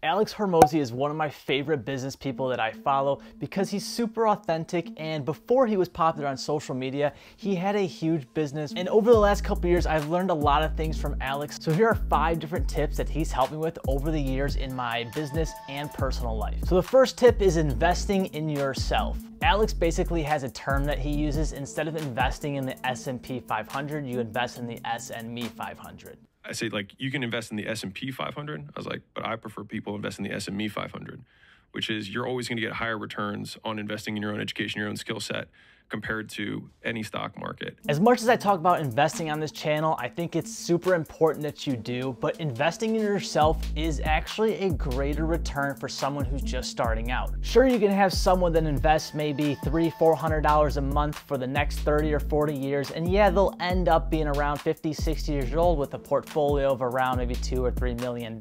Alex Hormozi is one of my favorite business people that I follow because he's super authentic, and before he was popular on social media, he had a huge business. And over the last couple years, I've learned a lot of things from Alex. So here are 5 different tips that he's helped me with over the years in my business and personal life. So the first tip is investing in yourself. Alex basically has a term that he uses. Instead of investing in the S&P 500, you invest in the S&Me 500. I say, like, you can invest in the S&P 500. I was like, but I prefer people invest in the S&Me 500, which is you're always going to get higher returns on investing in your own education, your own skill set, compared to any stock market. As much as I talk about investing on this channel, I think it's super important that you do, but investing in yourself is actually a greater return for someone who's just starting out. Sure, you can have someone that invests maybe $300-400 a month for the next 30 or 40 years, and yeah, they'll end up being around 50, 60 years old with a portfolio of around maybe $2 or $3 million.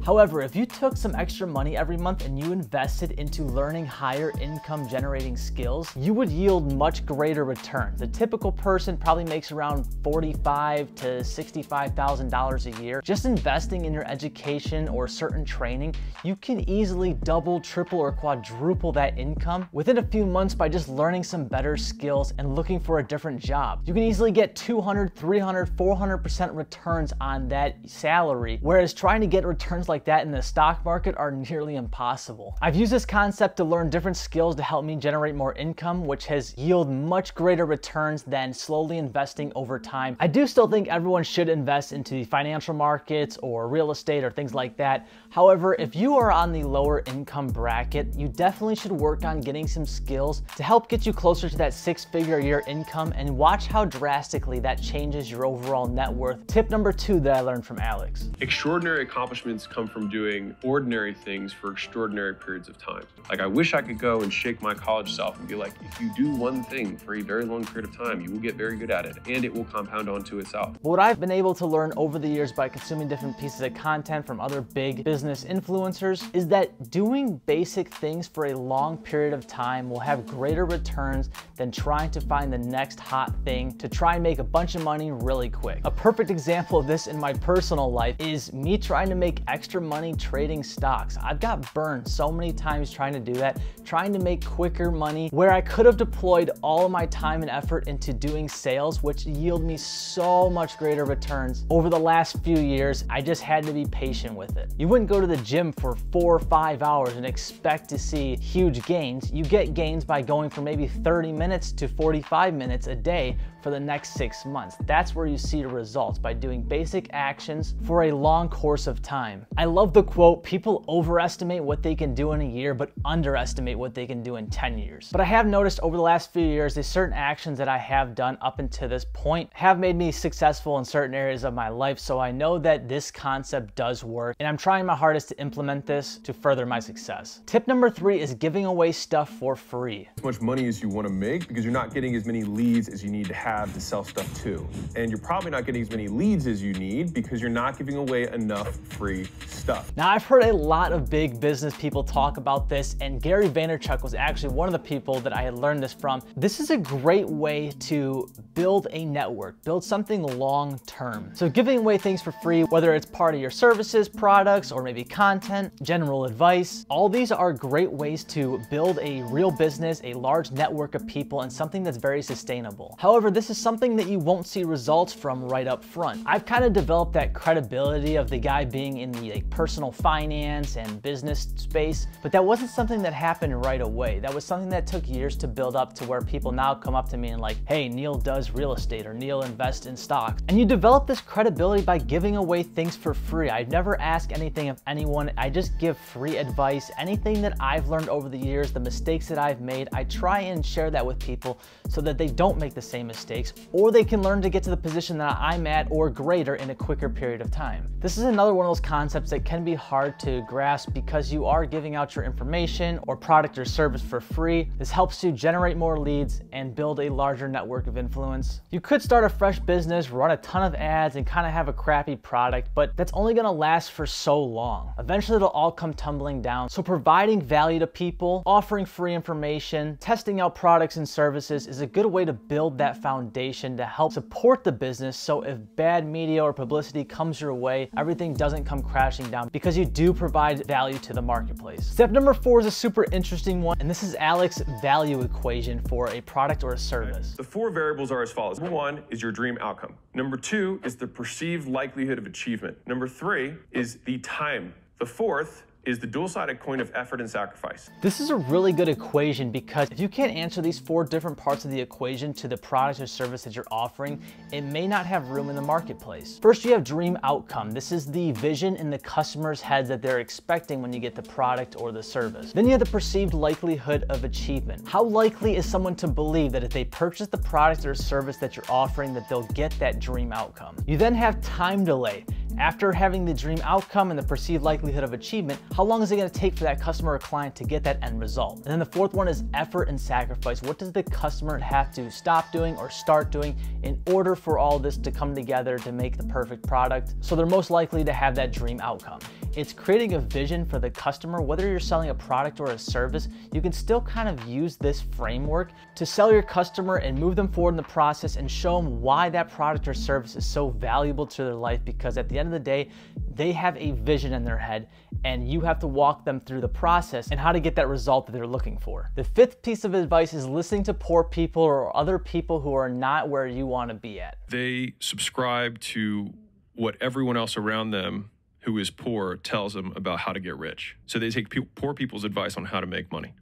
However, if you took some extra money every month and you invested into learning higher income generating skills, you would yield much greater returns. The typical person probably makes around $45,000 to $65,000 a year. Just investing in your education or certain training, you can easily double, triple, or quadruple that income within a few months by just learning some better skills and looking for a different job. You can easily get 200, 300, 400% returns on that salary, whereas trying to get returns like that in the stock market are nearly impossible. I've used this concept to learn different skills to help me generate more income, which has yield much greater returns than slowly investing over time. I do still think everyone should invest into the financial markets or real estate or things like that. However, if you are on the lower income bracket, you definitely should work on getting some skills to help get you closer to that 6-figure a year income, and watch how drastically that changes your overall net worth. Tip number 2 that I learned from Alex. Extraordinary accomplishments come from doing ordinary things for extraordinary periods of time. Like, I wish I could go and shake my college self and be like, if you do one thing for a very long period of time, you will get very good at it, and it will compound onto itself. What I've been able to learn over the years by consuming different pieces of content from other big business influencers is that doing basic things for a long period of time will have greater returns than trying to find the next hot thing to try and make a bunch of money really quick. A perfect example of this in my personal life is me trying to make extra money trading stocks. I've got burned so many times trying to do that, trying to make quicker money where I could have deployed all of my time and effort into doing sales, which yield me so much greater returns. Over the last few years, I just had to be patient with it. You wouldn't go to the gym for 4 or 5 hours and expect to see huge gains. You get gains by going from maybe 30 minutes to 45 minutes a day for the next 6 months. That's where you see the results, by doing basic actions for a long course of time. I love the quote, people overestimate what they can do in a year, but underestimate what they can do in 10 years. But I have noticed over the last few years, there's certain actions that I have done up until this point have made me successful in certain areas of my life. So I know that this concept does work, and I'm trying my hardest to implement this to further my success. Tip number 3 is giving away stuff for free. As much money as you want to make, because you're not getting as many leads as you need to have to sell stuff to. And you're probably not getting as many leads as you need because you're not giving away enough free stuff. Now, I've heard a lot of big business people talk about this, and Gary Vaynerchuk was actually one of the people that I had learned this from. This is a great way to build a network, build something long term. So giving away things for free, whether it's part of your services, products, or maybe content, general advice, all these are great ways to build a real business, a large network of people, and something that's very sustainable. However, this is something that you won't see results from right up front. I've kind of developed that credibility of the guy being in the personal finance and business space, but that wasn't something that happened right away. That was something that took years to build up to where people now come up to me and like, hey, Neil does real estate, or Neil invests in stocks. And you develop this credibility by giving away things for free. I never ask anything of anyone. I just give free advice. Anything that I've learned over the years, the mistakes that I've made, I try and share that with people so that they don't make the same mistakes, or they can learn to get to the position that I'm at or greater in a quicker period of time. This is another one of those concepts that can be hard to grasp because you are giving out your information or product or service for free. This helps you generate more leads and build a larger network of influence. You could start a fresh business, run a ton of ads, and kind of have a crappy product, but that's only gonna last for so long. Eventually it'll all come tumbling down. So providing value to people, offering free information, testing out products and services is a good way to build that foundation foundation to help support the business, so if bad media or publicity comes your way, everything doesn't come crashing down because you do provide value to the marketplace. Step number 4 is a super interesting one, and this is Alex's value equation for a product or a service. The 4 variables are as follows. Number 1 is your dream outcome. Number 2 is the perceived likelihood of achievement. Number 3 is the time. The 4th is the dual-sided coin of effort and sacrifice. This is a really good equation because if you can't answer these 4 different parts of the equation to the product or service that you're offering, it may not have room in the marketplace. First, you have dream outcome. This is the vision in the customer's head that they're expecting when you get the product or the service. Then you have the perceived likelihood of achievement. How likely is someone to believe that if they purchase the product or service that you're offering, that they'll get that dream outcome? You then have time delay. After having the dream outcome and the perceived likelihood of achievement, how long is it going to take for that customer or client to get that end result? And then the 4th one is effort and sacrifice. What does the customer have to stop doing or start doing in order for all this to come together to make the perfect product? So they're most likely to have that dream outcome. It's creating a vision for the customer. Whether you're selling a product or a service, you can still kind of use this framework to sell your customer and move them forward in the process and show them why that product or service is so valuable to their life, because at the end of the day, they have a vision in their head and you have to walk them through the process and how to get that result that they're looking for. The 5th piece of advice is listening to poor people or other people who are not where you want to be at. They subscribe to what everyone else around them who is poor tells them about how to get rich. So they take poor people's advice on how to make money.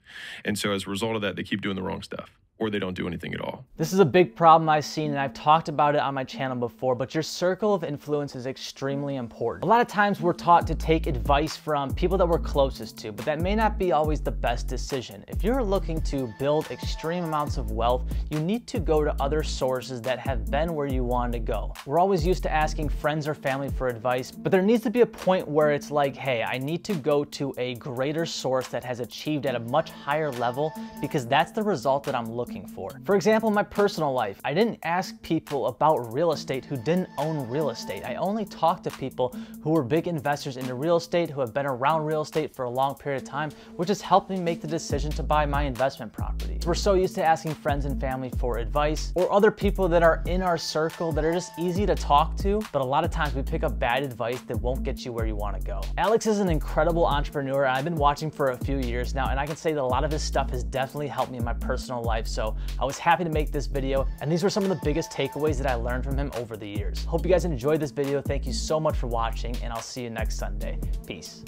And so as a result of that, they keep doing the wrong stuff, or they don't do anything at all. This is a big problem I've seen, and I've talked about it on my channel before, but your circle of influence is extremely important. A lot of times we're taught to take advice from people that we're closest to, but that may not be always the best decision. If you're looking to build extreme amounts of wealth, you need to go to other sources that have been where you want to go. We're always used to asking friends or family for advice, but there needs to be a point where it's like, hey, I need to go to a greater source that has achieved at a much higher level, because that's the result that I'm looking for. For example, in my personal life, I didn't ask people about real estate who didn't own real estate. I only talked to people who were big investors into real estate, who have been around real estate for a long period of time, which has helped me make the decision to buy my investment property. We're so used to asking friends and family for advice, or other people that are in our circle that are just easy to talk to, but a lot of times we pick up bad advice that won't get you where you want to go. Alex is an incredible entrepreneur, and I've been watching for a few years now, and I can say that a lot of his stuff has definitely helped me in my personal life, so I was happy to make this video, and these were some of the biggest takeaways that I learned from him over the years. Hope you guys enjoyed this video. Thank you so much for watching, and I'll see you next Sunday. Peace.